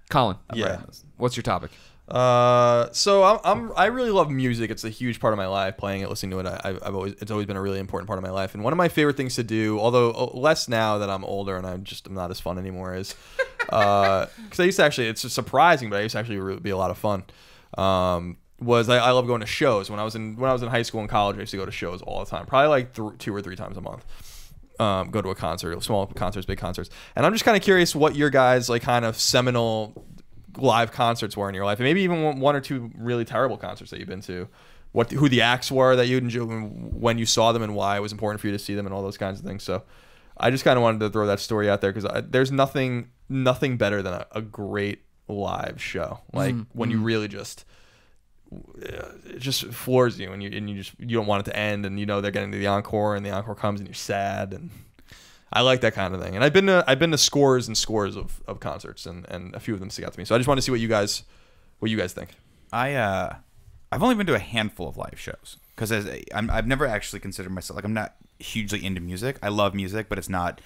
Colin, Yeah. what's your topic? So I really love music. It's a huge part of my life. Playing it, listening to it. It's always been a really important part of my life. And one of my favorite things to do, although less now that I'm older and I'm not as fun anymore, is because I used to actually. It's surprising, but I used to actually really be a lot of fun. Was I love going to shows. When I was in high school and college, I used to go to shows all the time. Probably like 2 or 3 times a month. Go to a concert, small concerts, big concerts. And I'm just kind of curious what your guys like kind of seminal live concerts were in your life, and maybe even 1 or 2 really terrible concerts that you've been to. Who the acts were that you enjoyed when you saw them, and why it was important for you to see them, and all those kinds of things. So I just kind of wanted to throw that story out there because there's nothing better than a great live show. Like when you really it just floors you, and you don't want it to end, and they're getting to the encore, and the encore comes, and you're sad. And I like that kind of thing. And I've been to scores and scores of concerts, and a few of them stick out to me. So I just want to see what you guys think. I've only been to a handful of live shows because I've never actually considered myself, like, I'm not hugely into music. I love music, but it's not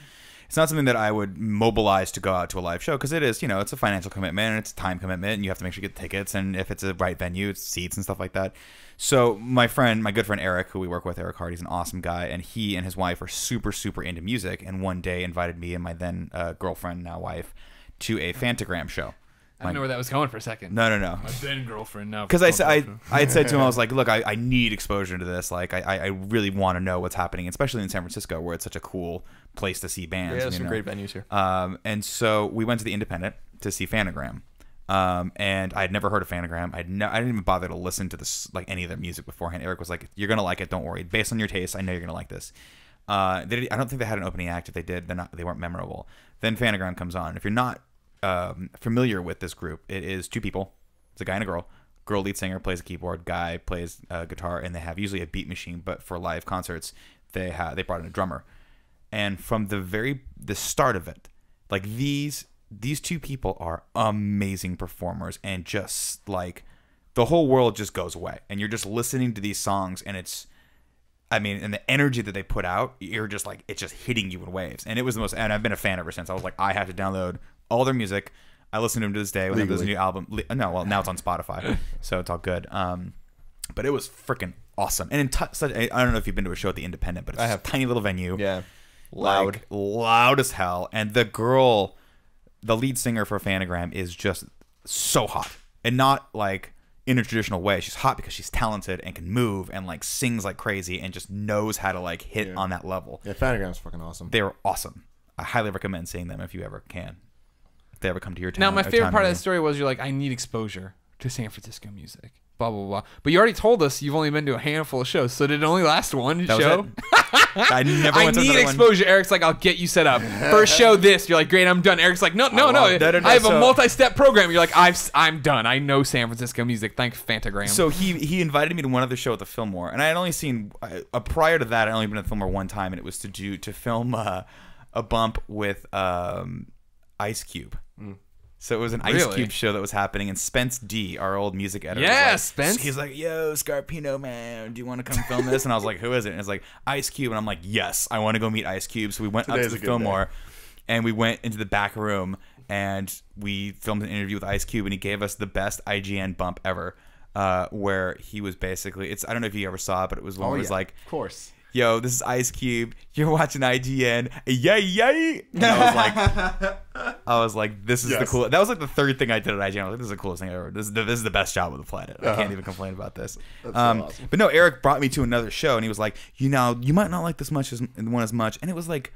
something that I would mobilize to go out to a live show, because it is, it's a financial commitment and it's a time commitment, and you have to make sure you get the tickets, and if it's a right venue, it's seats and stuff like that. So my good friend Eric, who we work with, Eric Hardy's an awesome guy, and he and his wife are super, super into music, and one day invited me and my then girlfriend, now wife, to a Fantagram show. I didn't know where that was going for a second. No. My then girlfriend now. Because I had said to him, I was like, look, I need exposure to this. Like, I really want to know what's happening, especially in San Francisco, where it's such a cool place to see bands. Yeah, there's some great venues here. And so we went to the Independent to see Fantagram. And I had never heard of Fantagram. I didn't even bother to listen to this, like, any of their music beforehand. Eric was like, "You're gonna like it. Don't worry. Based on your taste, I know you're gonna like this." I don't think they had an opening act. If they did, they weren't memorable. Then Fantagram comes on. If you're not familiar with this group, it is 2 people. It's a guy and a girl. Girl lead singer plays a keyboard. Guy plays guitar, and they have usually a beat machine. But for live concerts, they brought in a drummer. And from the start of it, like, these 2 people are amazing performers, and just like the whole world just goes away, and you're just listening to these songs, and and the energy that they put out, you're just like, it's just hitting you in waves. And it was the most, and I've been a fan ever since. I was like, I have to download all their music. I listen to them to this day when there's a new album. No, well, now it's on Spotify, so it's all good. But it was freaking awesome. And I don't know if you've been to a show at the Independent, but it's a tiny little venue. Yeah. Loud as hell. And the girl, the lead singer for Fantagram, is just so hot, and not like in a traditional way. She's hot because she's talented and can move and like sings like crazy and just knows how to like hit on that level. Yeah, Fantagram's fucking awesome. They were awesome. I highly recommend seeing them if you ever can. If they ever come to your town. Now, my favorite part of the story was you're like, I need exposure to San Francisco music. Blah, blah, blah. But you already told us you've only been to a handful of shows, so did it only last one show? I never went to I need exposure. Eric's like, I'll get you set up. First show this. You're like, great, I'm done. Eric's like, no. I have a multi-step program. You're like, I'm done. I know San Francisco music. Thanks, Fantagram. So he invited me to one other show at the Fillmore, and I had only seen prior to that. I'd only been at the Fillmore one time, and it was to film a bump with Ice Cube. So it was an Ice Cube show that was happening, and Spence D, our old music editor, Spence. He's like, "Yo, Scarpino, man, do you want to come film this?" And I was like, "Who is it?" And it's like Ice Cube, and I'm like, "Yes, I want to go meet Ice Cube." So we went up to the Fillmore, and we went into the back room, and we filmed an interview with Ice Cube, and he gave us the best IGN bump ever, where he was basically, I don't know if you ever saw it, but it was one where it was like, of course. Yo, this is Ice Cube. You're watching IGN. Yay. And I was like, this is the coolest. That was like the 3rd thing I did at IGN. I was like, this is the coolest thing ever. This is the best job on the planet. I can't even complain about this. That's so awesome. But no, Eric brought me to another show, and he was like, you might not like this much as much. And it was like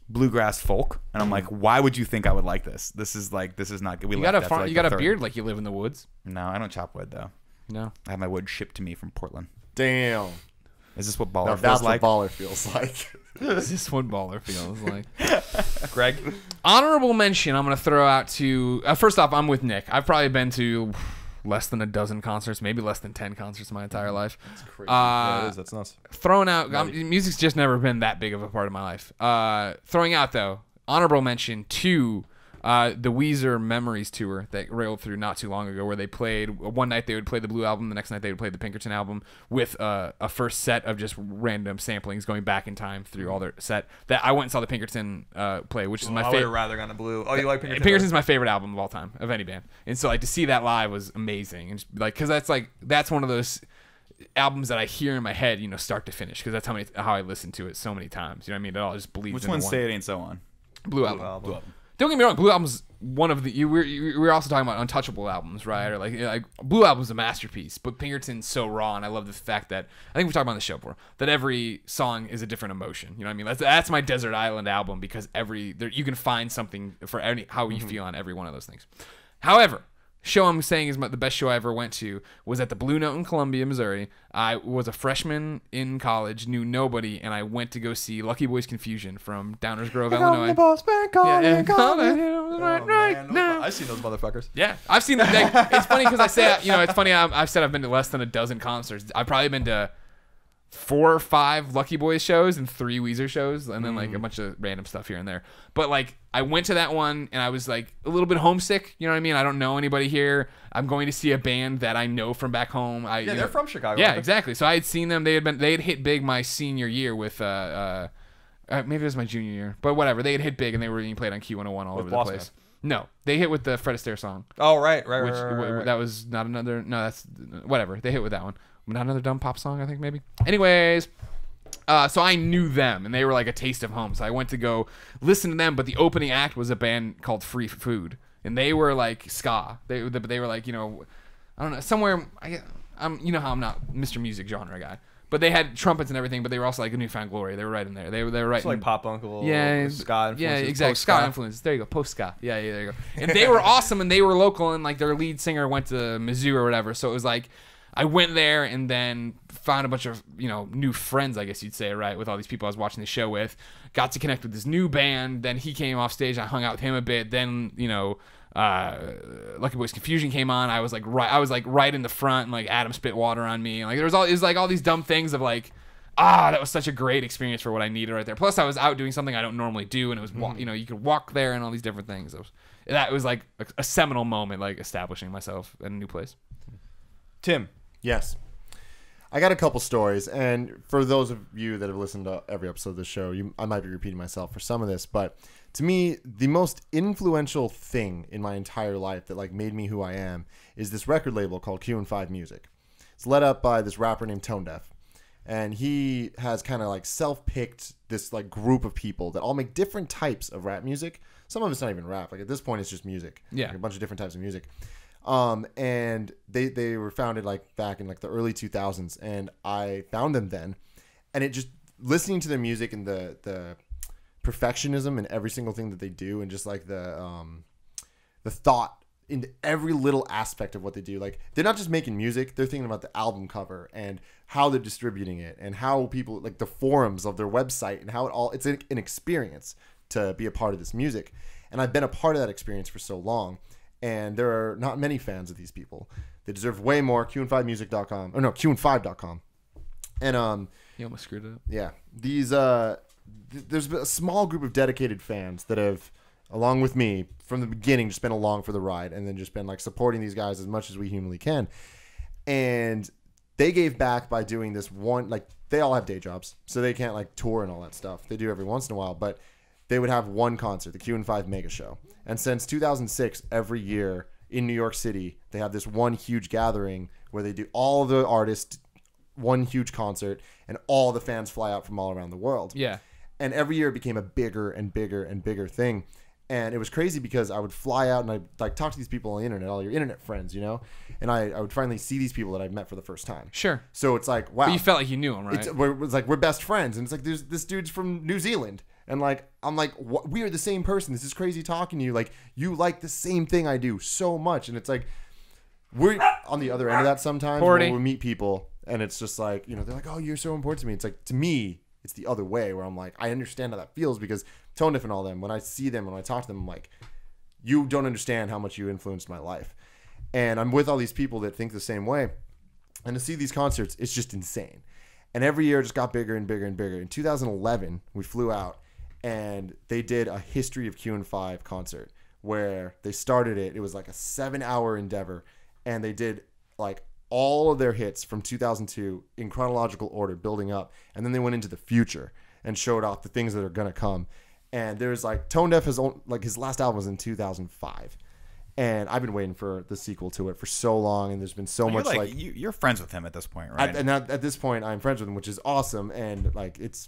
bluegrass folk. And I'm like, why would you think I would like this? This is not good. You got a beard like you live in the woods. No, I don't chop wood, though. No. I have my wood shipped to me from Portland. Damn. Is this what baller feels that's like? what baller feels like. Is this what baller feels like? Greg? Honorable mention I'm going to throw out to... first off, I'm with Nick. I've probably been to less than a dozen concerts, maybe less than 10 concerts in my entire life. That's crazy. Yeah, it is. That's nuts. Throwing out... music's just never been that big of a part of my life. Throwing out, though, honorable mention to the Weezer Memories tour that railed through not too long ago, where they played one night they would play the Blue album, the next night they would play the Pinkerton album with a first set of just random samplings going back in time through all their set. That I went and saw the Pinkerton play, which is my favorite. I would rather gone to Blue. Oh, you like Pinkerton? Pinkerton's my favorite album of all time of any band, and so like to see that live was amazing, and just, like because that's one of those albums that I hear in my head, start to finish, because that's how I listen to it so many times. You know what I mean? It all just bleeds. Which into one? one. Say It Ain't So On. Blue album. Don't get me wrong, Blue album's one of the. We were also talking about untouchable albums, right? Or like Blue album's a masterpiece, but Pinkerton's so raw, and I love the fact that I think we've talked about on the show before that every song is a different emotion. You know what I mean? That's my Desert Island album, because you can find something for how you feel on every one of those things. However, show I'm saying is the best show I ever went to was at the Blue Note in Columbia, Missouri. I was a freshman in college, knew nobody, and I went to go see Lucky Boys Confusion from Downers Grove, Illinois. I've seen those motherfuckers. Yeah, I've seen them. It's funny because I say, it's funny. I've said I've been to less than a dozen concerts. I've probably been to 4 or 5 Lucky Boys shows and 3 Weezer shows, and then like a bunch of random stuff here and there. But like I went to that one and I was like a little bit homesick. You know what I mean? I don't know anybody here. I'm going to see a band that I know from back home. They're from Chicago. Yeah, exactly. So I had seen them. They had hit big my senior year with maybe it was my junior year, but whatever. They had hit big and they were being played on Q101 all over the place. No, they hit with the Fred Astaire song. Oh right. That was not another. No, that's whatever. They hit with that one. Not another dumb pop song, I think, maybe. Anyways, so I knew them, and they were like a taste of home. So I went to go listen to them, but the opening act was a band called Free Food, and they were like ska. They were like, I don't know, somewhere. I'm how I'm not Mr. Music genre guy, but they had trumpets and everything. But they were also like a Newfound Glory. They were right in there. They were right. It's like pop punk, ska influences. Yeah, exactly. Ska influences. There you go. Post ska. Yeah, there you go. And they were awesome, and they were local, and like their lead singer went to Mizzou or whatever. So it was like. I went there and then found a bunch of, new friends, I guess you'd say, right, with all these people I was watching the show with. Got to connect with this new band. Then he came off stage. I hung out with him a bit. Then, Lucky Boys Confusion came on. I was like right in the front, and like Adam spit water on me. And, like it was all these dumb things of like, that was such a great experience for what I needed right there. Plus I was out doing something I don't normally do, and it was you could walk there and all these different things. That was like a seminal moment, like establishing myself in a new place. Tim. Yes. I got a couple stories, and for those of you that have listened to every episode of the show, I might be repeating myself for some of this, but to me, the most influential thing in my entire life that like made me who I am is this record label called Q&5 Music. It's led up by this rapper named Tone Deaf, and he has kind of like self-picked this like group of people that all make different types of rap music. Some of it's not even rap. Like at this point, it's just music. Yeah, like a bunch of different types of music. And they were founded like back in like the early 2000s, and I found them then, and it just listening to their music and the perfectionism in every single thing that they do, and just like the thought in every little aspect of what they do. Like they're not just making music, they're thinking about the album cover and how they're distributing it and how people like the forums of their website and how it's an experience to be a part of this music. And I've been a part of that experience for so long. And there are not many fans of these people. They deserve way more. Q&5music.com. Or no, Q&5.com. And you almost screwed it up. Yeah. These there's a small group of dedicated fans that have, along with me, from the beginning just been along for the ride, and then just been like supporting these guys as much as we humanly can. And they gave back by doing this one, like they all have day jobs, so they can't like tour and all that stuff. They do every once in a while, but they would have one concert, the Q&5 Mega Show. And since 2006, every year in New York City, they have this one huge gathering where they do all the artists, one huge concert, and all the fans fly out from all around the world. Yeah. And every year it became a bigger and bigger and bigger thing. And it was crazy because I would fly out and I'd like talk to these people on the internet, all your internet friends, and I would finally see these people that I've met for the first time. Sure. So it's like, wow. But you felt like you knew them, right? It's like we're best friends. And it's like, there's this dude's from New Zealand. And like, I'm like, what? We are the same person. This is crazy talking to you. Like, you like the same thing I do so much. And it's like, we're on the other end of that sometimes when we meet people. And it's just like, they're like, oh, you're so important to me. It's like, to me, it's the other way where I'm like, I understand how that feels because Tone Deaf and all them, when I see them, when I talk to them, I'm like, you don't understand how much you influenced my life. And I'm with all these people that think the same way. And to see these concerts, it's just insane. And every year it just got bigger and bigger and bigger. In 2011, we flew out and they did a History of Q&5 concert where they started it. It was like a 7-hour endeavor, and they did like all of their hits from 2002 in chronological order, building up, and then they went into the future and showed off the things that are gonna come. And there's like Tone Deaf has like his last album was in 2005. And I've been waiting for the sequel to it for so long, and there's been so much like you're friends with him at this point, right? At this point, I'm friends with him, which is awesome, and like it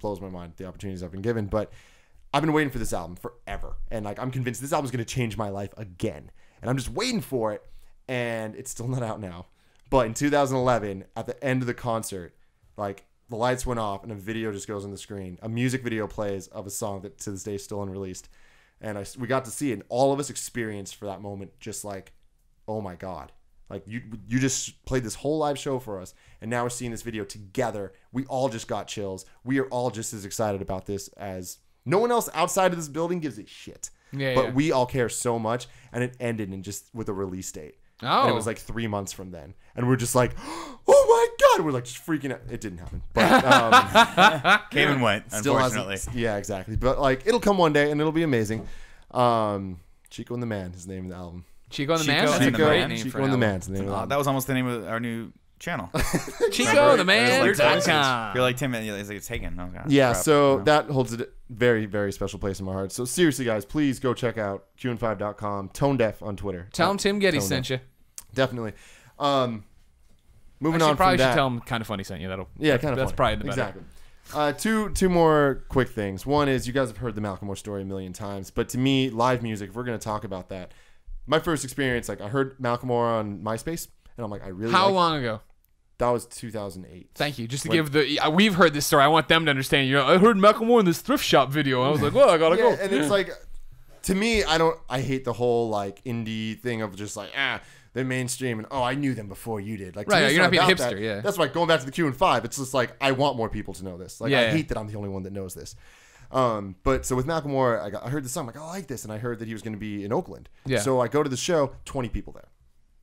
blows my mind the opportunities I've been given. But I've been waiting for this album forever, and like I'm convinced this album is going to change my life again, and I'm just waiting for it, and it's still not out now. But in 2011, at the end of the concert, like the lights went off, and a video just goes on the screen. A music video plays of a song that to this day is still unreleased. And we got to see it, and all of us experienced for that moment just like, oh my God. Like, you just played this whole live show for us, and now we're seeing this video together. We all just got chills. We are all just as excited about this as no one else outside of this building gives a shit. But we all care so much, and it ended in just with a release date. Oh. And it was like 3 months from then. And we're just like, oh my God. We're like just freaking out. It didn't happen. But Came and went, unfortunately. Yeah, exactly. But like it'll come one day and it'll be amazing. Chico and the Man is the name of the album. Chico and the Man? That's and a the great Man. name Chico for an and the album. Man's the name of the album. That was almost the name of our new channel. Chico and the You're Man. like Tim, it's like it's taken. Oh, God, Yeah, crap. so No. that holds a very, very special place in my heart. So seriously, guys, please go check out qn5.com, Tone Deaf on Twitter. Tell him Tim Gettys Tone sent you. Definitely. Actually, Moving on probably from that. should tell him Kind of Funny sent you. That'll Yeah, kind of. That's probably the better. Exactly. Two more quick things. One is you guys have heard the Macklemore story a million times, but to me, live music, if we're going to talk about that, my first experience, like I heard Macklemore on MySpace, and I'm like, I really. How long ago? That was 2008. Thank you. Just to give the we've heard this story. I want them to understand. You know, I heard Macklemore in this thrift shop video. And I was like, well, I gotta go. And it's like, to me, I hate the whole like indie thing of just like they're mainstream and I knew them before you did. Like, to Right, me, it's you're not being a about hipster, that. yeah. That's why going back to the Q&5, it's just like I want more people to know this. Like I hate that I'm the only one that knows this. But so with Macklemore, I heard the song, I'm like, I like this, and I heard that he was going to be in Oakland. Yeah. So I go to the show, 20 people there,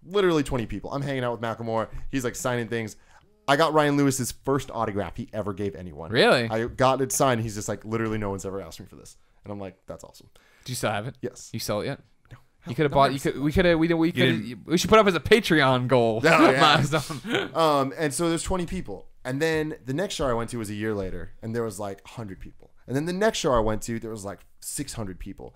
literally 20 people. I'm hanging out with Macklemore. He's like signing things. I got Ryan Lewis's first autograph he ever gave anyone. Really? I got it signed. He's just like, literally, no one's ever asked me for this, and I'm like, that's awesome. Do you still have it? Yes. You sell it yet? No. You could have bought. We should put up as a Patreon goal. Oh, yeah. Milestone. And so there's 20 people, and then the next show I went to was a year later, and there was like 100 people, and then the next show I went to there was like 600 people,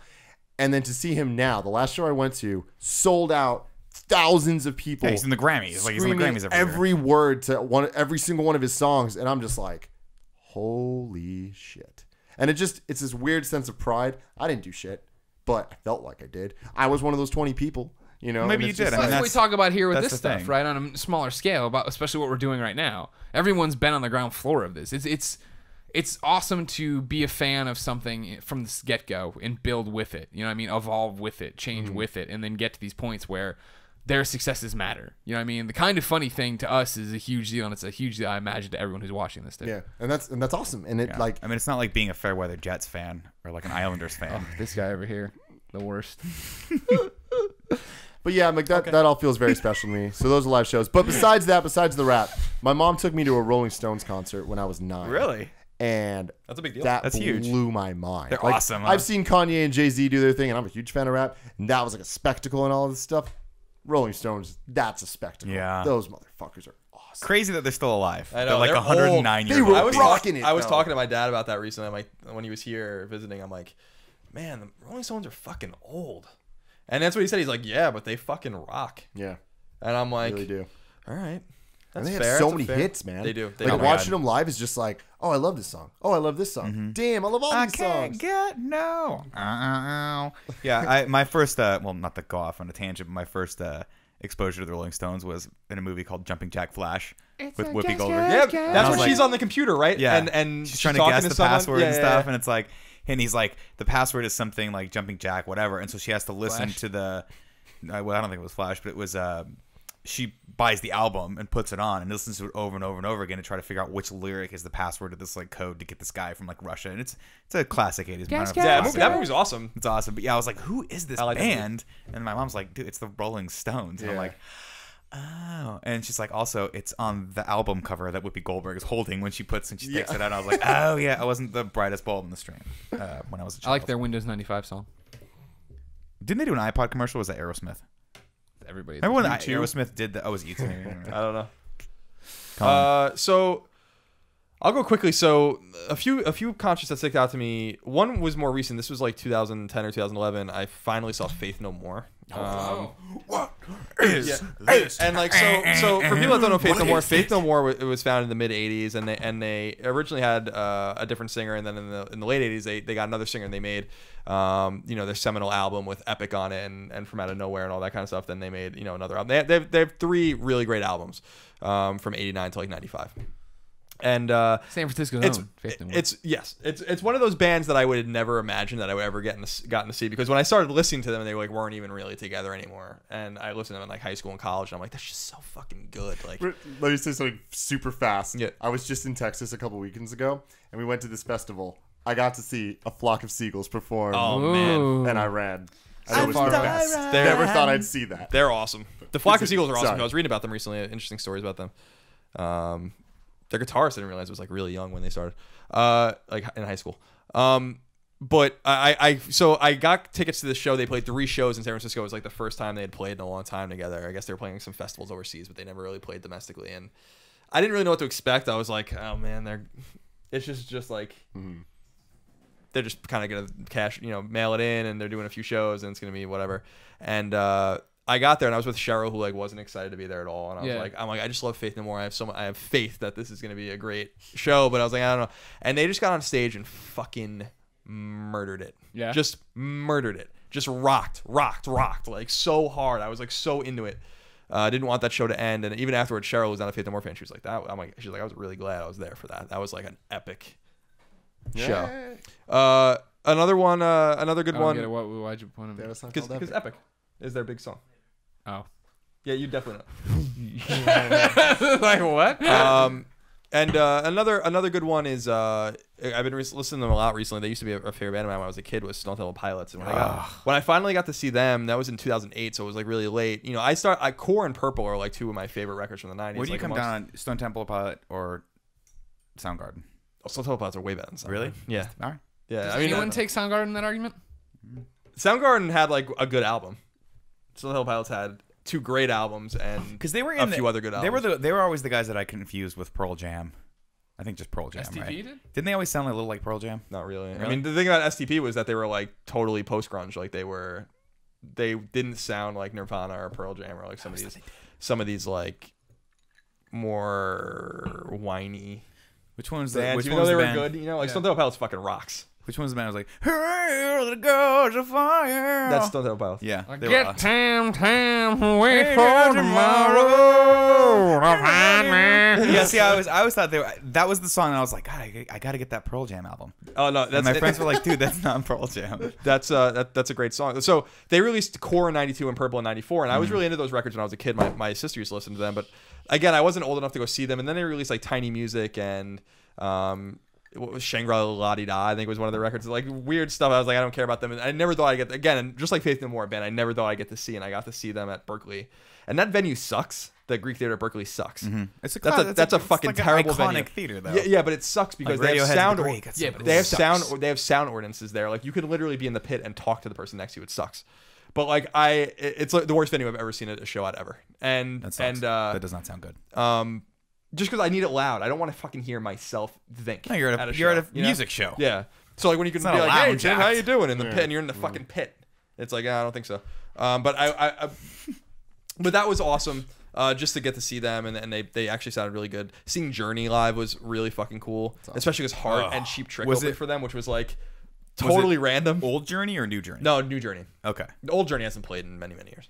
and then to see him now, the last show I went to sold out. Thousands of people. Yeah, he's in the Grammys. Like he's in the Grammys every word to every single one of his songs, and I'm just like, holy shit! And it's this weird sense of pride. I didn't do shit, but I felt like I did. I was one of those 20 people. You know, Maybe and you it's did. just I mean, That's what we talk about here with that's this the stuff, thing. right? On a smaller scale, about especially what we're doing right now. Everyone's been on the ground floor of this. It's awesome to be a fan of something from the get-go and build with it. You know what I mean? Evolve with it, change with it, and then get to these points where their successes matter. You know what I mean? The Kind of Funny thing to us is a huge deal, and it's a huge deal, I imagine, to everyone who's watching this. Yeah, and that's awesome. And it like, I mean, it's not like being a Fairweather Jets fan or like an Islanders fan. This guy over here, the worst. but yeah, like that all feels very special to me. So those are live shows. But besides the rap, my mom took me to a Rolling Stones concert when I was 9. Really? And That's a big deal. That's huge. Blew my mind. They're Like, awesome, huh? I've seen Kanye and Jay-Z do their thing, and I'm a huge fan of rap. And that was like a spectacle and all of this stuff. Rolling Stones, that's a spectacle. Yeah. Those motherfuckers are awesome. Crazy that they're still alive. I know, They're like they're 109 old. years They were old. rocking it, I was though. talking to my dad about that recently. I'm like, when he was here visiting, I'm like, man, the Rolling Stones are fucking old. And that's what he said. He's like, yeah, but they fucking rock. Yeah, And I'm like, really do. all right. And That's they have fair. so That's a many fair- hits, man. They do. They Like do. watching them live is just like, oh, I love this song. Oh, I love this song. Damn, I love all I these can't songs. get no. Yeah, my first, well, not to go off on a tangent, but my first exposure to the Rolling Stones was in a movie called Jumping Jack Flash with Whoopi Goldberg. Yeah, I that's was when she's like- on the computer, right? Yeah, and she's trying to talking guess the someone. password and Yeah, stuff, yeah. and it's like, and he's like, the password is something like Jumping Jack, whatever, and so she has to listen Flash? to the. Well, I don't think it was Flash, but it was. She buys the album and puts it on and listens to it over and over and over again to try to figure out which lyric is the password to this like code to get this guy from like Russia, and it's a classic 80s. Gas, movie. Yeah, gas, that movie's awesome. It's awesome. But yeah, I was like, who is this I like that band? And my mom's like, dude, it's the Rolling Stones. And I'm Yeah. like, oh. And she's like, also, it's on the album cover that Whoopi Goldberg is holding when she takes it out. I was like, oh yeah, I wasn't the brightest bulb in the string when I was a child. I like their Windows 95 song. Didn't they do an iPod commercial? Or was that Aerosmith? Everybody. Remember when U2? Aerosmith did that? Oh, it was U2. I don't know. Colin. So I'll go quickly. So a few concerts that stick out to me. One was more recent. This was like 2010 or 2011. I finally saw Faith No More. What is this? And like so for people that don't know Faith No More, it was founded in the mid '80s, and they originally had a different singer, and then in the late '80s they got another singer, and they made their seminal album with Epic on it, and From Out of Nowhere and all that kind of stuff. Then they made another album. They have 3 really great albums from '89 to like '95. And San Francisco's own Faith No More. It's one of those bands that I would never imagine that I would ever gotten to see, because when I started listening to them, they like weren't even really together anymore, and I listened to them in like high school and college, and I'm like, that's just so fucking good. Like, Let me say something super fast. Yeah. I was just in Texas a couple weekends ago, and we went to this festival. I got to see A Flock of Seagulls perform. oh man, And I ran. And it was far the away. best. They're- Never thought I'd see that. they're awesome. The Flock of Seagulls are awesome. Sorry. I was reading about them recently. Interesting stories about them. Their guitarist, I didn't realize, was like really young when they started, like in high school. But I got tickets to this show. They played 3 shows in San Francisco. It was like the first time they had played in a long time together. I guess they were playing some festivals overseas, but they never really played domestically. And I didn't really know what to expect. I was like, oh man, it's just like they're just kind of gonna mail it in, and they're doing a few shows, and it's gonna be whatever. And I got there, and I was with Cheryl, who like wasn't excited to be there at all, and I was like, I just love Faith No More. I have faith that this is gonna be a great show, but I was like, I don't know. And they just got on stage and fucking murdered it. Yeah. Just murdered it. Just rocked like so hard. I was like so into it. I didn't want that show to end, and even afterwards, Cheryl was not a Faith No More fan. She was like, I was really glad I was there for that. That was like an epic show. Another one, another good I don't one. get it. Why'd you point him? Because Epic is their big song. Oh. Yeah, you definitely know. Like what? And another good one is I've been listening to them a lot recently. They used to be a favorite band of mine when I was a kid, was Stone Temple Pilots, and when I finally got to see them, that was in 2008, so it was like really late. Core and Purple are like 2 of my favorite records from the 90s. Where do you like, come down on Stone Temple Pilot or Soundgarden? Stone Temple Pilots are way better than Soundgarden. Really? Yeah. All right. Yeah. Does anyone take Soundgarden in that argument? Soundgarden had like a good album. Stone Temple Pilots had 2 great albums and Because they were a few other good albums. They were always the guys that I confused with Pearl Jam. I think just Pearl Jam, STP right? did? Didn't they always sound a little like Pearl Jam? Not really. I Really? mean, the thing about STP was that they were like totally post grunge. Like they didn't sound like Nirvana or Pearl Jam or like some of these like more whiny Which one's bands. which Even one's though they the were band? good, like Stone Temple Pilots fucking rocks. Which one's the band? I was like, "Hey, the girls of fire." That's Stone Temple Pilots. Yeah. Like, they were get awesome. time, wait for tomorrow to find me. Yeah, see, I always thought that was the song, and I was like, God, I got to get that Pearl Jam album. Oh no, And my friends were like, dude, that's not Pearl Jam. That's a great song. So they released Core in '92 and Purple in '94, and I was really into those records when I was a kid. My sister used to listen to them, but again, I wasn't old enough to go see them. And then they released like Tiny Music and what was Shangri-La La Di Da, I think was one of the records. Like weird stuff. I was like, I don't care about them. And I never thought I'd get, again, and just like Faith No More band, I never thought I'd get to see, and I got to see them at Berkeley. And that venue sucks. The Greek Theater at Berkeley sucks. That's a fucking terrible iconic venue. Theater though. Yeah, but it sucks because Like they have Radiohead's sound. great. That's Yeah, so but They have sucks. sound. They have sound ordinances there. Like you could literally be in the pit and talk to the person next to you. It sucks. But like it's like the worst venue I've ever seen at a show at ever. And That sucks. and that does not sound good. just because I need it loud, I don't want to fucking hear myself think. No, you're at a you know? music show. Yeah. So like when you can It's not be a like, "Hey lounge Tim, how act." you doing?" in the pit, and you're in the fucking pit. It's like, I don't think so. But but that was awesome. Just to get to see them, and they actually sounded really good. Seeing Journey live was really fucking cool, especially because Heart and Cheap Trick Was opened it- for them, which was like totally random. Old Journey or New Journey? No, New Journey. Okay. The old Journey hasn't played in many years.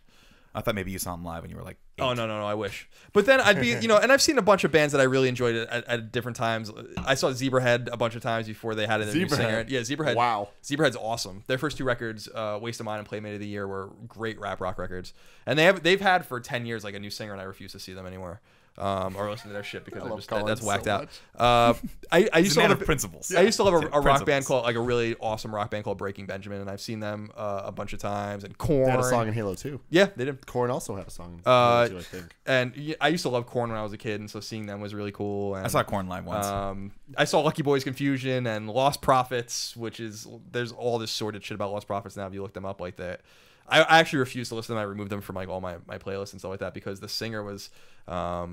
I thought maybe you saw them live when you were like 8. Oh no, I wish. But then I'd be, and I've seen a bunch of bands that I really enjoyed at different times. I saw Zebrahead a bunch of times before they had their new singer. Yeah, Zebrahead. Wow. Zebrahead's awesome. Their first 2 records, Waste of Mine and Playmate of the Year, were great rap rock records. And they've had for 10 years like a new singer, and I refuse to see them anymore. Or listen to their shit because that's whacked out. I used to love principles. I used to love a rock band Principles. called, like a really awesome rock band called Breaking Benjamin, and I've seen them a bunch of times. And They Korn. had a song in Halo 2. Yeah, they did. Korn also had a song in Halo 2, I think. And I used to love Korn when I was a kid, and so seeing them was really cool. And, I saw Korn live once. I saw Lucky Boys Confusion and Lost Prophets, which is, there's all this sordid shit about Lost Prophets now if you look them up like that. I actually refused to listen to them. I removed them from like all my playlists and stuff like that because the singer was right?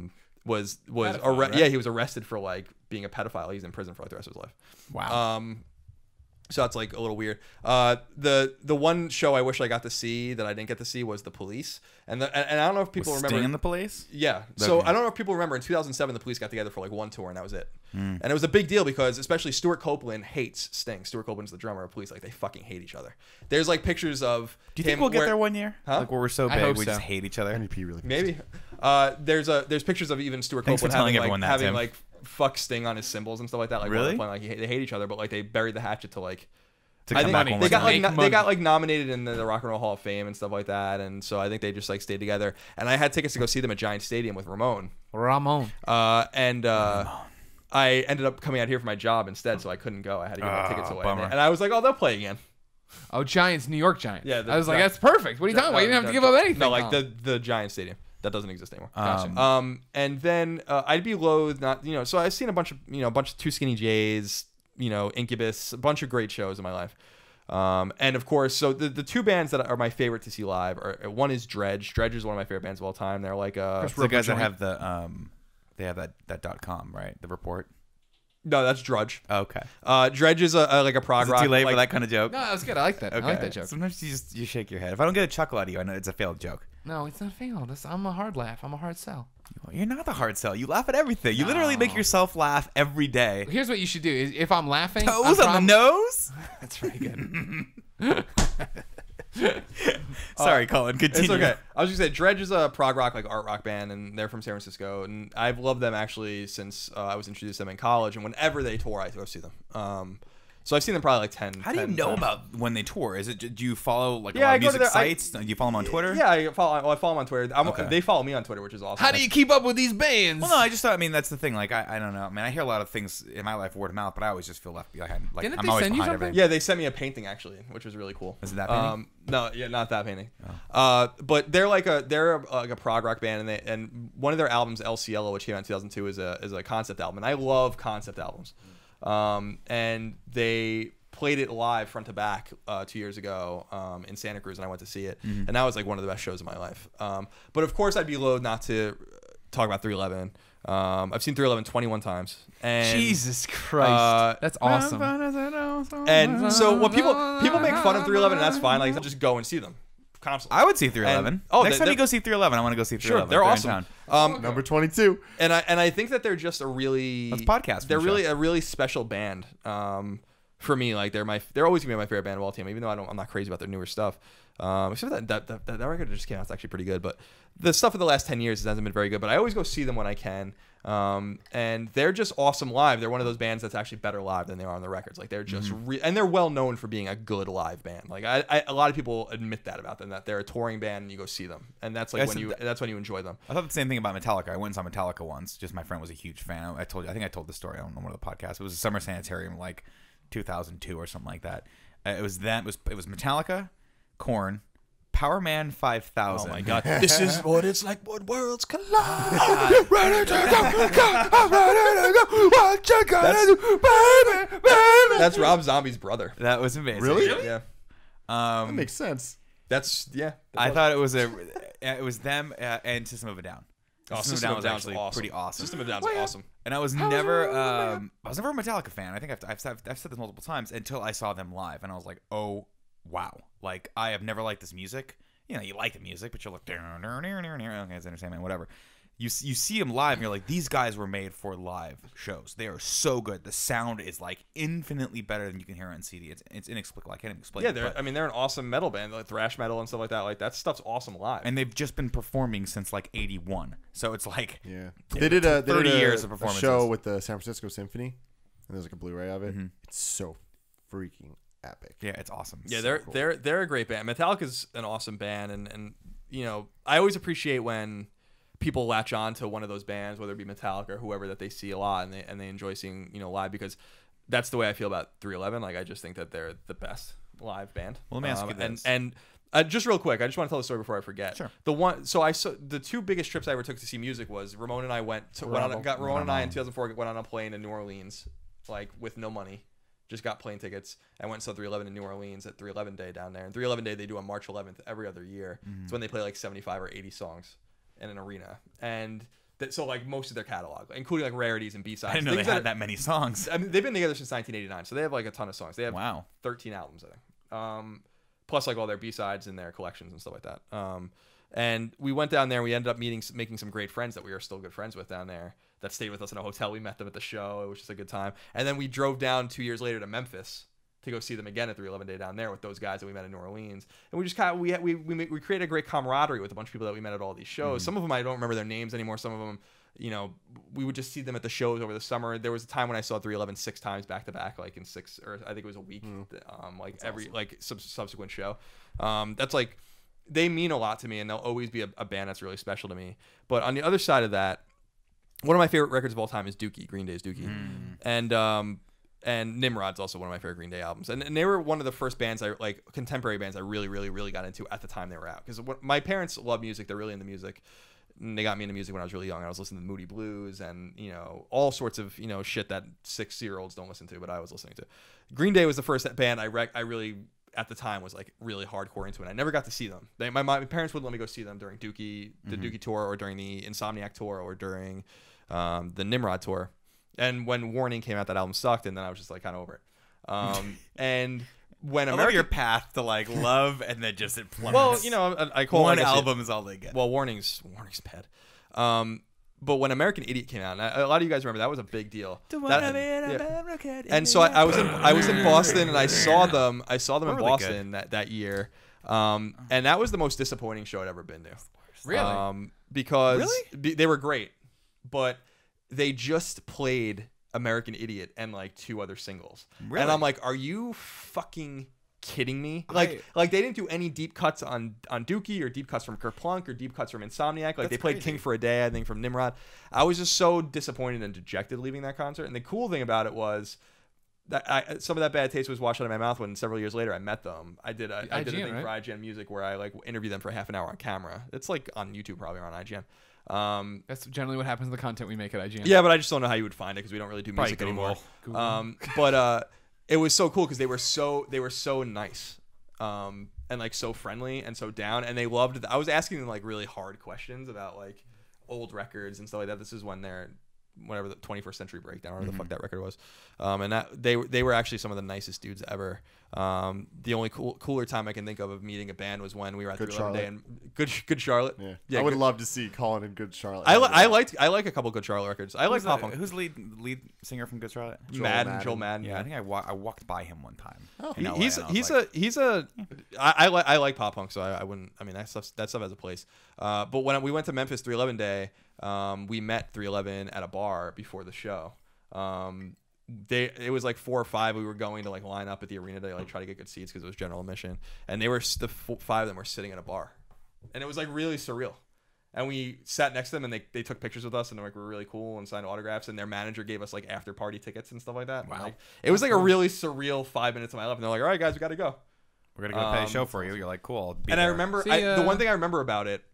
yeah, he was arrested for like being a pedophile. He's in prison for like the rest of his life. Wow. So that's like a little weird. The one show I wish I got to see that I didn't get to see was The Police, and I don't know if people remember. Sting in The Police? Yeah. So Okay. I don't know if people remember in 2007 The Police got together for like one tour and that was it. And it was a big deal because especially Stuart Copeland hates Sting. Stuart Copeland's the drummer of Police. Like they fucking hate each other. There's like pictures of. Do you think him we'll get where- there one year? Huh? Like where we're so I big, hope we so. just hate each other. NDP really. Maybe. There's pictures of even Stuart Thanks for Copeland telling everyone that, having Tim. like fuck Sting on his cymbals and stuff like that. Like Really? Like they hate each other, but like they buried the hatchet to like. To I come think back money. one they more got time. like Make they got money. like nominated in the Rock and Roll Hall of Fame and stuff like that, and so I think they just like stayed together. And I had tickets to go see them at Giant Stadium with Ramon. Ramon. I ended up coming out here for my job instead, so I couldn't go. I had to give my tickets away, bummer. and I was like, "Oh, they'll play again." Oh, Giants, New York Giants. Yeah, I was like, that's perfect. What are you talking about? You didn't have to give up anything. No, like huh? the Giant Stadium that doesn't exist anymore. Gotcha. And then I'd be loath not, so I've seen a bunch of Two Skinny Jays, Incubus, a bunch of great shows in my life. And of course, so the two bands that are my favorite to see live are one is Dredge. Dredge is one of my favorite bands of all time. They're like It's the guys that have the they have that .com, right? The report. no, that's Drudge. Okay. Dredge is like a prog Is it rock. too late like, for that kind of joke? No, that was good. I like that. Okay. I like that joke. Sometimes you shake your head. If I don't get a chuckle out of you, I know it's a failed joke. No, it's not failed. I'm a hard laugh. I'm a hard sell. You're not the hard sell. You laugh at everything. You literally make yourself laugh every day. Here's what you should do: is if I'm laughing, Toes on the nose. That's very good. Sorry, Colin. Continue. It's okay. I was gonna say Dredge is a prog rock, like art rock band, and they're from San Francisco. And I've loved them actually since I was introduced to them in college. And whenever they tour, I go see them. So I've seen them probably like 10. How do you 10 know times. about when they tour? Is it do you follow like a Yeah, lot I of go to music their- sites? Do you follow them on Twitter? Yeah, I follow them on Twitter. Okay. They follow me on Twitter, which is awesome. How do you keep up with these bands? Well, no, I just thought. I mean, that's the thing. Like, I don't know. I mean, I hear a lot of things in my life word of mouth, but I always just feel left behind. Like, Didn't I'm they always send you behind something? everything. Yeah, they sent me a painting actually, which was really cool. Is it that painting? No, yeah, not that painting. But they're like a prog rock band, and one of their albums, El Cielo, which came out in 2002, is a concept album, and I love concept albums. And they played it live front to back 2 years ago in Santa Cruz, and I went to see it, and that was like one of the best shows of my life. But of course, I'd be loath not to talk about 311. I've seen 311 21 times. And, Jesus Christ, that's awesome. And so what people make fun of 311, and that's fine. Like just go and see them constantly. I would see 311. And- Next time they're- you go see 311, I want to go see 311. Sure, they're in awesome. town. Number 22. And I think that they're just a really Let's podcast for They're the really show. a really special band. For me, like they're always gonna be my favorite band of all time, even though I'm not crazy about their newer stuff. Except that record that just came out, it's actually pretty good. But the stuff of the last 10 years hasn't been very good. But I always go see them when I can. And they're just awesome live. They're one of those bands that's actually better live than they are on the records. Like they're just and they're well known for being a good live band. Like a lot of people admit that about them, that they're a touring band and you go see them, and that's like that's when you enjoy them. I thought the same thing about Metallica. I went and saw Metallica once. Just my friend was a huge fan. I think I told the story on one of the podcasts. It was a summer sanitarium, like 2002 or something like that. It was Metallica, Korn, Power Man 5000. Oh my god, this is what it's like when worlds collide. Ready to go, I'm ready to go. What you gonna do, baby? That's Rob Zombie's brother. That was amazing. Really? Yeah, That makes sense. that's I thought it was them and System of a Down. Oh, System of a Down was Down's actually awesome. pretty awesome. System of a Down's awesome. And I was never a Metallica fan. I think I've said this multiple times until I saw them live, and I was like, oh wow, like I have never liked this music. You know, you like the music, but you're like, okay, it's entertainment, whatever. You see them live, and you're like, these guys were made for live shows. They are so good. The sound is like infinitely better than you can hear on CD. It's inexplicable. I can't even explain. Yeah, it, they're an awesome metal band, like thrash metal and stuff like that. Like that stuff's awesome live. and they've just been performing since like '81. So it's like Yeah. They did a 30 years of a performances. show with the San Francisco Symphony, and there's like a Blu-ray of it. Mhm. It's so freaking epic. yeah, it's awesome. Yeah, So cool. they're a great band. Metallica's an awesome band, and you know, I always appreciate when people latch on to one of those bands, whether it be Metallica or whoever that they see a lot, and they enjoy seeing live, because that's the way I feel about 311. Like I just think that they're the best live band. Well, let me ask you this. And just real quick, I just want to tell the story before I forget. Sure. The two biggest trips I ever took to see music was Ramon and I went to Ramon and I in 2004 went on a plane to New Orleans, like with no money, Just got plane tickets and went and saw 311 in New Orleans at 311 Day down there. And 311 Day they do on March 11th every other year. It's when they play like 75 or 80 songs in an arena. And so like most of their catalog, including like rarities and B-sides. I didn't know they had that many songs. I mean, they've been together since 1989, so they have like a ton of songs. They have Wow. 13 albums, I think. Plus like all their B-sides and their collections and stuff like that. And we went down there. We ended up making some great friends that we are still good friends with down there that stayed with us in a hotel. We met them at the show. It was just a good time. And then we drove down 2 years later to Memphis to go see them again at 311 Day down there with those guys that we met in New Orleans. And we just kind of we created a great camaraderie with a bunch of people that we met at all these shows. Some of them I don't remember their names anymore. Some of them, you know, we would just see them at the shows over the summer. There was a time when I saw 311 6 times back to back, like in 6 or I think it was a week, like that's every awesome. Like subsequent show. That's like. They mean a lot to me, and they'll always be a band that's really special to me. But on the other side of that, one of my favorite records of all time is Dookie, Green Day's Dookie. And Nimrod's also one of my favorite Green Day albums. And they were one of the first bands, contemporary bands I really, really, really got into at the time they were out. Because my parents love music. They're really into music. And they got me into music when I was really young. I was listening to Moody Blues and, you know, all sorts of, you know, shit that 6-year-olds don't listen to, but I was listening to. Green Day was the first band I really... at the time was like really hardcore into it. I never got to see them. My parents wouldn't let me go see them during the Dookie tour or during the Insomniac tour or during the Nimrod tour. And when Warning came out, that album sucked, and then I was just like kind of over it. And when I love your path to like love and then just it plummets. Well, you know, I call one album is all they get. Well, Warning's bad. But when American Idiot came out, and a lot of you guys remember that was a big deal. And so I was in Boston, and I saw them in Boston that year, and that was the most disappointing show I'd ever been to. Really? Because they were great, but they just played American Idiot and like 2 other singles, and I'm like, are you fucking kidding me? Like they didn't do any deep cuts on Dookie or deep cuts from Kerplunk or deep cuts from Insomniac. Like they played King for a Day, I think, from Nimrod. I was just so disappointed and dejected leaving that concert. And the cool thing about it was that some of that bad taste was washed out of my mouth when several years later I met them. I did a thing for IGN Music where I like interviewed them for half an hour on camera. It's like on YouTube probably or on IGN. That's generally what happens to the content we make at IGN. Yeah, but I just don't know how you would find it because we don't really do music anymore. But it was so cool because they were so nice, and like so friendly and so down, and they loved it. I was asking them like really hard questions about like old records and stuff like that. This is when whatever the 21st Century Breakdown, or the fuck that record was, and that they were actually some of the nicest dudes ever. The only cooler time I can think of meeting a band was when we were at 311 Day and Good Charlotte. Yeah, I would love to see Colin and Good Charlotte. I like a couple Good Charlotte records. I like pop punk. Who's the lead singer from Good Charlotte? Joel Madden. Yeah, I think I walked by him one time. Oh, I like pop punk, so I wouldn't. I mean, that stuff has a place. But when we went to Memphis 311 Day, we met 311 at a bar before the show. It was like 4 or 5. We were going to like line up at the arena to like try to get good seats because it was general admission, and they were 5 of them were sitting at a bar, and it was like really surreal. And we sat next to them, and they took pictures with us, and like, were really cool and signed autographs. And their manager gave us like after party tickets and stuff like that. Wow, like, it was like a really surreal 5 minutes of my life. And they're like, "All right, guys, we got to go. We're gonna go play a show for you." You're like, "Cool." And I remember the one thing I remember about it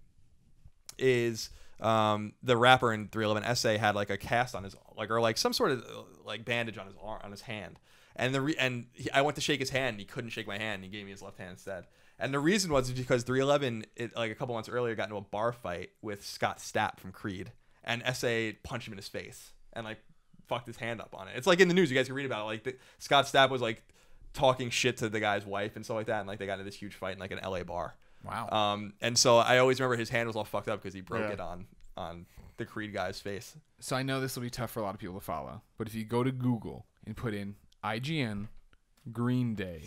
is the rapper in 311 Essay had like a cast on his or like some sort of like bandage on his arm, on his hand. And I went to shake his hand, and he couldn't shake my hand. And he gave me his left hand instead. And the reason was because 311, like a couple months earlier, got into a bar fight with Scott Stapp from Creed, and SA punched him in his face and like fucked his hand up on it. It's like in the news, you guys can read about it. Like Scott Stapp was like talking shit to the guy's wife and stuff like that, and like they got into this huge fight in like an LA bar. Wow. And so I always remember his hand was all fucked up because he broke it on the Creed guy's face. So I know this will be tough for a lot of people to follow, but if you go to Google and put in IGN Green Day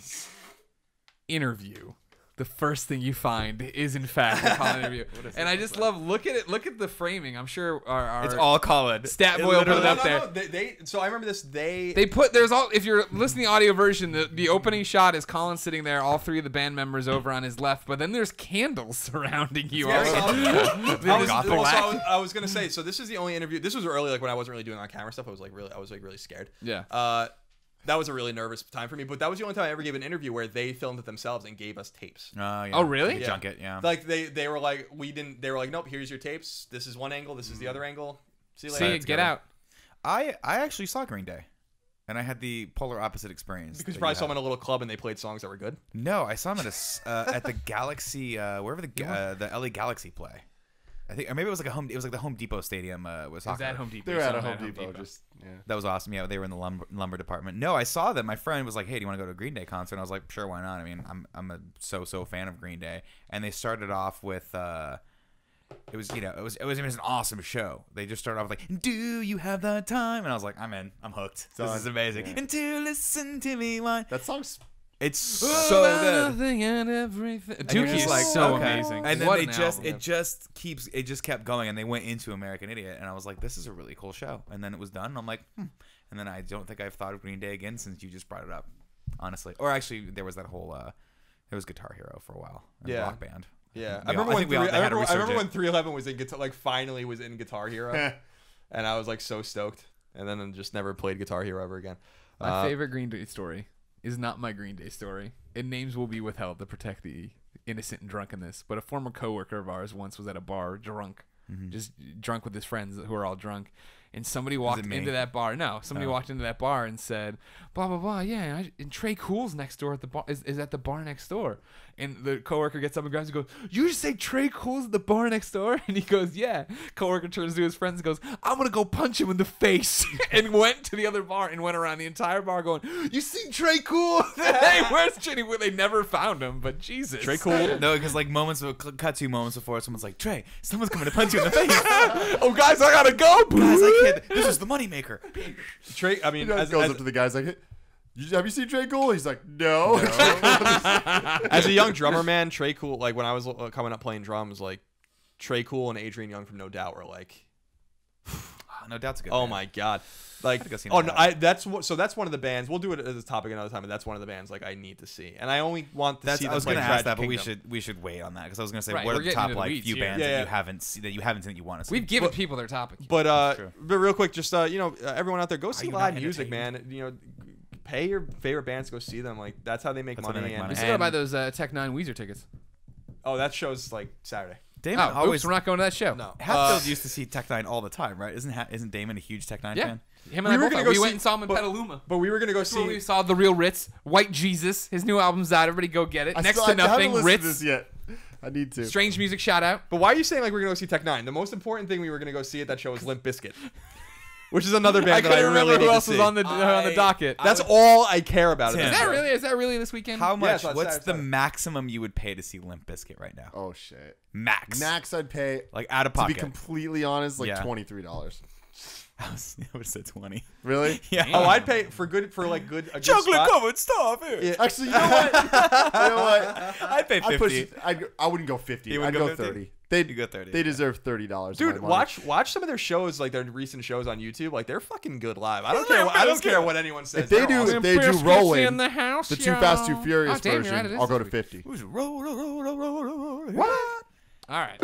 interview, the first thing you find is in fact a Colin interview. And I just love look at the framing. I'm sure our it's all Colin. Stat boy will put it up there. So I remember this. They put if you're listening to the audio version, the opening shot is Colin sitting there, all 3 of the band members over on his left, but then there's candles surrounding you. I was gonna say, so this is the only interview. This was early, like when I wasn't really doing on camera stuff. I was really scared. Yeah. That was a really nervous time for me, but that was the only time I ever gave an interview where they filmed it themselves and gave us tapes. Yeah. Oh, really? Yeah. Junket, yeah. Like they were like, they were like, nope, here's your tapes. This is one angle. This is the other angle. See you later. See, get out. I actually saw Green Day. And I had the polar opposite experience. Because you that probably you saw them had. in a little club and they played songs that were good. No, I saw them at the Galaxy, wherever the LA Galaxy play. I think, or maybe it was like the Home Depot Stadium. Was that Home Depot? They're at a Something Home Depot. Just That was awesome. Yeah, they were in the lumber department. No, I saw them. My friend was like, "Hey, do you want to go to a Green Day concert?" And I was like, "Sure, why not?" I mean, I'm a so fan of Green Day, and they started off with. It was an awesome show. They just started off with like, "Do you have the time?" And I was like, "I'm in. I'm hooked. This is amazing." Yeah. And to listen to me, why? that song's It's so good. Nothing and everything. And you're Dookie just is like, so okay. amazing. And then What they an just album. it just kept going, and they went into American Idiot, and I was like, this is a really cool show. And then it was done, and I'm like, And then I don't think I've thought of Green Day again since you just brought it up, honestly. Or actually, there was that whole there was Guitar Hero for a while. Yeah. Rock Band. Yeah, I remember I remember when 311 was in finally was in Guitar Hero, and I was like so stoked. And then I just never played Guitar Hero ever again. My favorite Green Day story is not my Green Day story. And names will be withheld to protect the innocent and drunk in this. But a former coworker of ours once was at a bar drunk, just drunk with his friends who are all drunk. And somebody walked into that bar. No, somebody walked into that bar and said, blah, blah, blah. Yeah, and Trey Cool's next door at the bar, is at the bar next door. And the coworker gets up and grabs and goes, "You just say Trey Cool's at the bar next door?" And he goes, "Yeah." Coworker turns to his friends and goes, "I'm going to go punch him in the face." And went to the other bar and went around the entire bar going, "You seen Trey Cool?" Hey, where's Trey? They never found him, but Jesus. Trey Cool. No, because like cut 2 moments before, someone's like, "Trey, someone's coming to punch you in the face." Oh, guys, I got to go. Guys, I can't. This is the moneymaker. Trey, I mean, goes up to the guys like, "Have you seen Trey Cool?" He's like, "No." as a young drummer, man, Trey Cool, like when I was coming up playing drums, like Trey Cool and Adrian Young from No Doubt were like, No Doubt's a good. oh band. my god, like, I'd go see oh No no, Doubt. that's one of the bands. We'll do it as a topic another time, but that's one of the bands like I need to see, and I only want to see. I was going going to to ask that, but Kingdom. we should wait on that because I was going to say Right, what we're are the getting top into the like weeds few here. bands Yeah, that yeah. you haven't seen that you want to see. We've given people their topic. But True. but real quick, just everyone out there, go see you live not music, entertained? man. Pay your favorite bands, go see them. Like that's how they make That's how money. they make and money. We still got to buy those Tech 9 Weezer tickets. oh, that show's like Saturday. Damon Oh, always. oops, we're not going to that show. No, Hatfield used to see Tech 9 all the time, right? Isn't Damon a huge Tech 9 Yeah. fan? Him We and were I both gonna are. go We see- went and saw him in but- Petaluma. but we were gonna go We see. saw The Real Ritz, White Jesus. His new album's out. Everybody go get it. Next to I haven't Nothing, listened to Ritz. this yet. I need to. Strange Music shout out. But why are you saying like we're gonna go see Tech 9? The most important thing we were gonna go see at that show was Limp Bizkit, which is another band I that I couldn't really remember need who to else was see. on the docket. That's all I care about. Tim. at Is that that show. really? Is that really this weekend? How much? it's on What's Saturday, the Saturday. maximum you would pay to see Limp Bizkit right now? Oh shit. Max. I'd pay. Like out of To be pocket. completely honest, like Yeah. $23. I would have said 20. Really? Yeah. Oh, I'd pay for a good spot. covered stuff. Yeah. Actually, you know what? I'd pay 50. I push it. I wouldn't go 50. You I'd wouldn't go go 50? 30. They You go 30, They yeah. deserve $30. Dude, of my money. watch some of their shows, like their recent shows on YouTube. Like they're fucking good live. I don't care what anyone says. If they They're do, awesome. if they do Biscuits roll in in the house, the Too Fast, Too Furious Oh, damn, you're right, it version, is I'll go this to week. 50. Roll. All right.